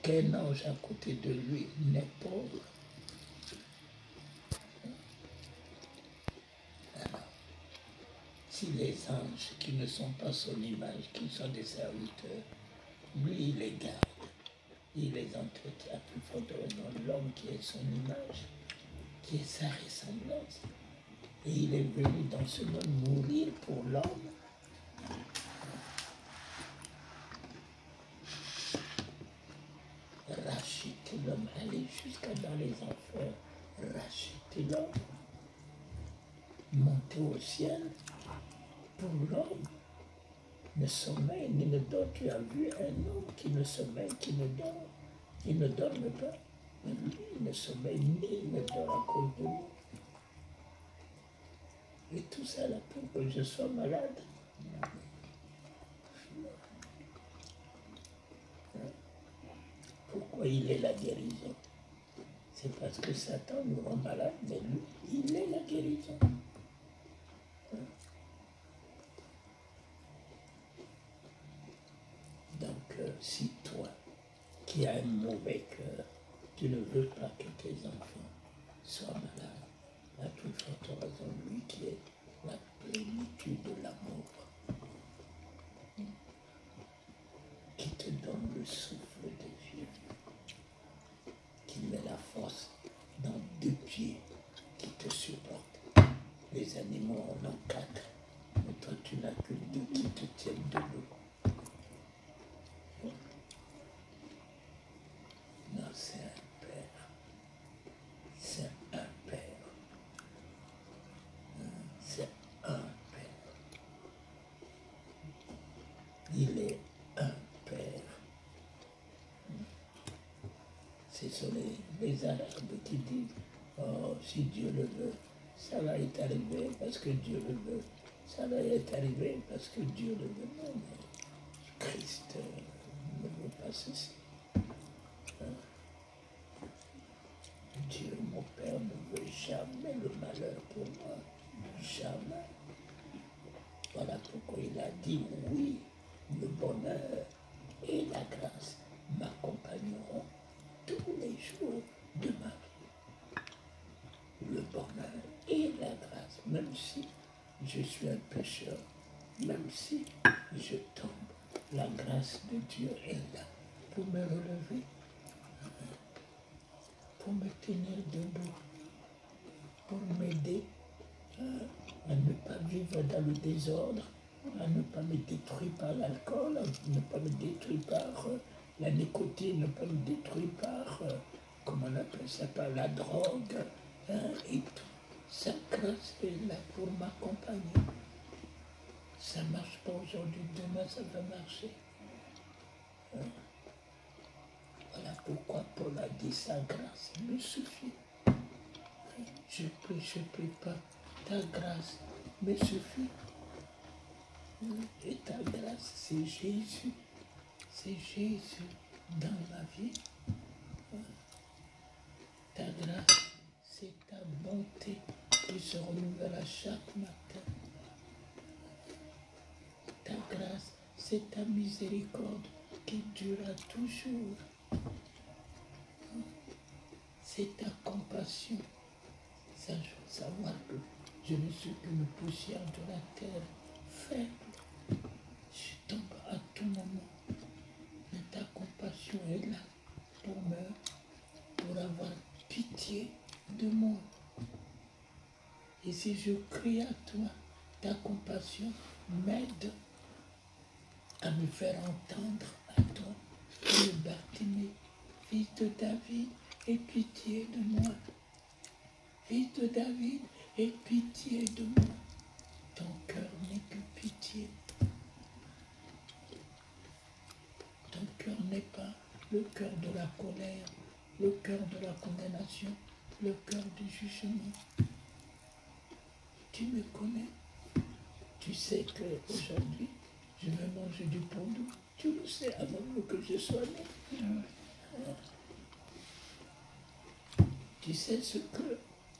aucun ange à côté de lui n'est pauvre. Alors, si les anges qui ne sont pas son image, qui sont des serviteurs, lui il les garde, il les entretient, plus forte raison l'homme qui est son image, qui est sa ressemblance. Et il est venu dans ce monde mourir pour l'homme. Racheter l'homme, aller jusqu'à dans les enfers, racheter l'homme, monter au ciel pour l'homme. Ne sommeille ni ne dort. Tu as vu un homme qui ne sommeille, qui ne dort. Il ne dorme pas. Mais lui, il ne sommeille ni ne dort à cause de lui. Et tout ça là pour que je sois malade. Pourquoi il est la guérison? C'est parce que Satan nous rend malade, mais lui, il est la guérison. Donc, si toi, qui as un mauvais cœur, tu ne veux pas que tes enfants soient malades, à plus forte raison, lui qui est la plénitude de l'amour, qui te donne le souffle de vie, qui met la force dans 2 pieds, qui te supporte. Les animaux en ont 4, mais toi tu n'as que 2 qui te tiennent debout. Non, c'est un père. C'est un père. C'est un père. Il est un père. Ce sont les Arabes qui disent, oh, si Dieu le veut, ça va être arrivé parce que Dieu le veut. Ça va être arrivé parce que Dieu le veut. Non, mais Christ ne veut pas ceci. Dieu, mon Père, ne veut jamais le malheur pour moi. Jamais. Voilà pourquoi il a dit oui, le bonheur et la grâce m'accompagneront tous les jours de ma vie. Le bonheur et la grâce, même si je suis un pécheur, même si je tombe, la grâce de Dieu est là pour me relever, pour me tenir debout, pour m'aider à ne pas vivre dans le désordre, à ne pas me détruire par l'alcool, à ne pas me détruire par la nicotine, ne pas me détruire par, comment on appelle ça, par la drogue, et tout. Sa grâce est là pour m'accompagner. Ça ne marche pas aujourd'hui, demain ça va marcher. Voilà pourquoi Paul a dit sa grâce me suffit. Je prie pas. Ta grâce me suffit. Et ta grâce, c'est Jésus. C'est Jésus dans ma vie. Ta grâce, c'est ta bonté qui se renouvelle à chaque matin. Ta grâce, c'est ta miséricorde qui durera toujours. C'est ta compassion. Savoir que je ne suis qu'une poussière de la terre faible. Je tombe à tout moment. Mais ta compassion est là pour avoir pitié de moi. Et si je crie à toi, ta compassion m'aide à me faire entendre à toi. Le Bartimée, fils de David, aie pitié de moi. Fils de David, aie pitié de moi. Ton cœur n'est que pitié. Ton cœur n'est pas le cœur de la colère, le cœur de la condamnation, le cœur du jugement. Tu me connais. Tu sais qu'aujourd'hui, je vais manger du pain doux. Tu le sais avant que je sois né. Tu sais ce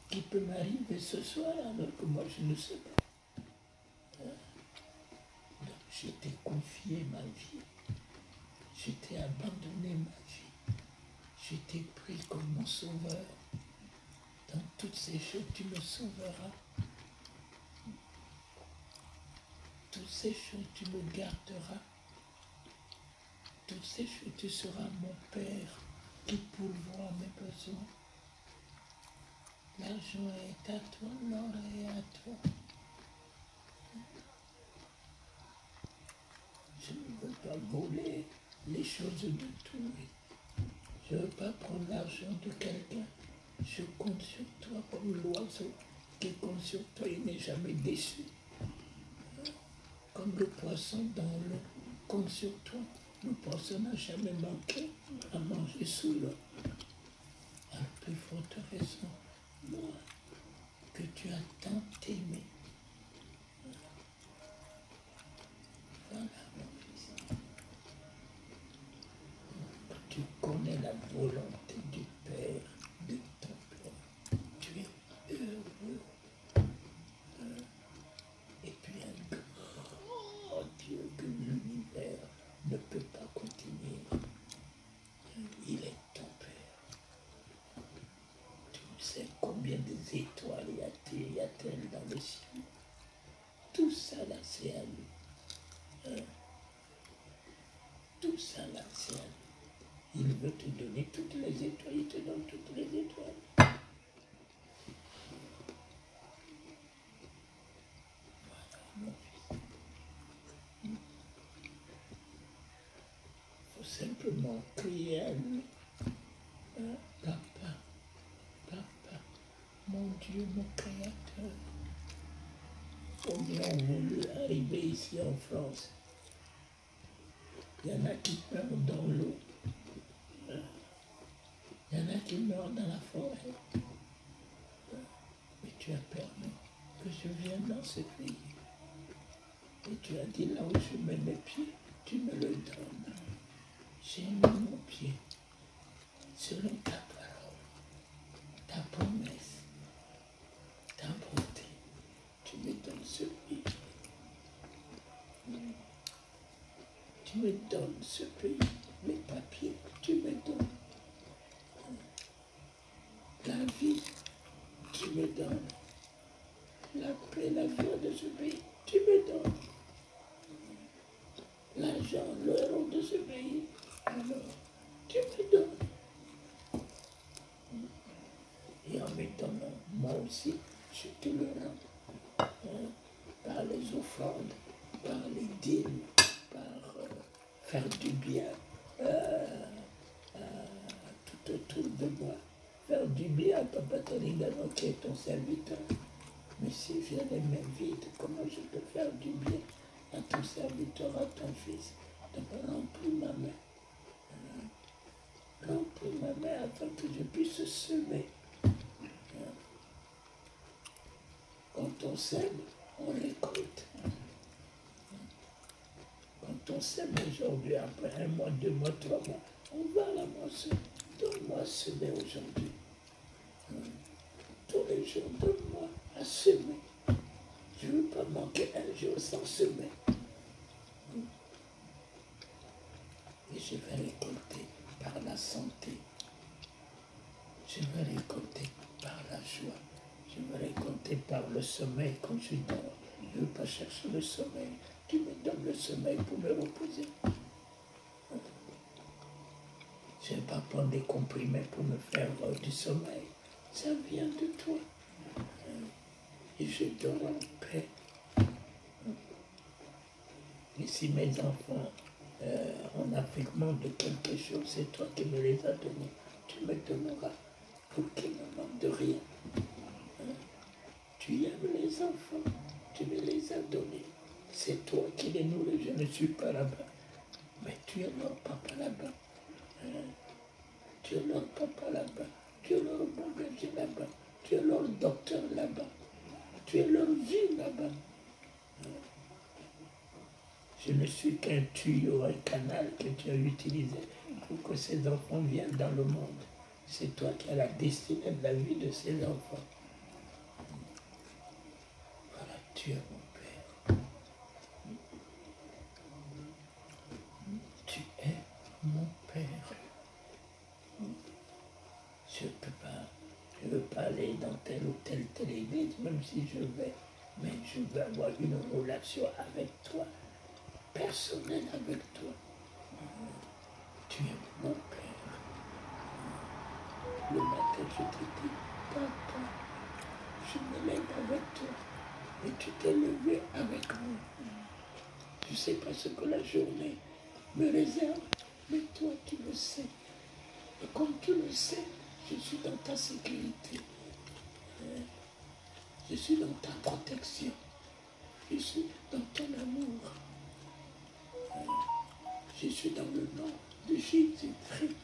qui peut m'arriver ce soir alors que moi je ne sais pas. Donc je t'ai confié ma vie. Je t'ai abandonné ma vie. Je t'ai pris comme mon sauveur. Dans toutes ces choses, tu me sauveras. Toutes ces choses, tu me garderas. Toutes ces choses, tu seras mon Père qui pourvoit mes besoins. L'argent est à toi, l'or est à toi. Je ne veux pas voler les choses de tout. Je ne veux pas prendre l'argent de quelqu'un. Je compte sur toi comme l'oiseau qui compte sur toi, il n'est jamais déçu. Comme le poisson dans l'eau, compte sur toi. Le poisson n'a jamais manqué à manger sous l'eau. À plus forte raison, moi, que tu as tant aimé. Voilà, mon fils. Tu connais la volonté du Père, de ton Père. Tu es heureux. Et puis un grand Dieu que l'univers ne peut pas contenir. Il est ton Père. Tu sais combien d'étoiles y a-t-il dans le ciel? Tout ça là, c'est à lui. Tout ça là, c'est à lui. Il veut te donner toutes les étoiles, il te donne toutes les étoiles. Voilà, mon fils. Il faut simplement crier à lui. Papa, papa, mon Dieu, mon Créateur. Combien ont voulu arriver ici en France? Il y en a qui meurent dans l'eau. Il y en a qui meurent dans la forêt. Mais tu as permis que je vienne dans ce pays. Et tu as dit là où je mets mes pieds, tu me le donnes. J'ai mis mon pied selon ta parole, ta promesse, ta bonté. Tu me donnes ce pays. Tu me donnes ce pays, mes papiers, tu me donnes. La vie, tu me donnes. La paix, la joie de ce pays, tu me donnes. L'argent, l'euro de ce pays, alors tu me donnes. Et en me donnant, moi aussi, je te le rends. Par les offrandes, par les dîmes, par faire du bien tout autour de moi. Faire du bien à Papa Toligano qui est ton serviteur. Mais si j'ai les mains vides, comment je peux faire du bien à ton serviteur, à ton fils? Donc remplis ma main. Remplis ma main afin que je puisse semer. Quand on sème, on récolte. Quand on sème aujourd'hui, après 1 mois, 2 mois, 3 mois, on va à la moisson. Donne-moi à semer aujourd'hui. Tous les jours, donne-moi à semer. Je ne veux pas manquer un jour sans semer. Et je vais récolter par la santé. Je vais récolter par la joie. Je vais récolter par le sommeil quand je dors. Je ne veux pas chercher le sommeil. Tu me donnes le sommeil pour me reposer. Je ne vais pas prendre des comprimés pour me faire du sommeil. Ça vient de toi. Et je dors en paix. Et si mes enfants en Afrique manquent de quelque chose, c'est toi qui me les as donnés. Tu me donneras pour qu'ils ne manquent de rien. Tu aimes les enfants, tu me les as donnés. C'est toi qui les nourris, je ne suis pas là-bas. Mais tu es leur papa là-bas. Tu es leur papa là-bas. Tu es leur bon berger là-bas. Tu es leur docteur là-bas. Tu es leur vie là-bas. Je ne suis qu'un tuyau, un canal que tu as utilisé pour que ces enfants viennent dans le monde. C'est toi qui as la destinée de la vie de ces enfants. Voilà, tu es mon Père. Tu es mon Père. même si je vais, mais je veux avoir une relation avec toi, personnelle avec toi. Tu es mon Père. Le matin, je te dis, Papa, je me lève avec toi. Et tu t'es levé avec moi. Tu sais pas ce que la journée me réserve, mais toi, tu le sais. Et comme tu le sais, je suis dans ta sécurité. Je suis dans ta protection. Je suis dans ton amour. Je suis dans le nom de Jésus-Christ.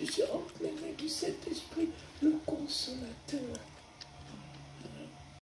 Je suis en plein main du Saint-Esprit, le consolateur.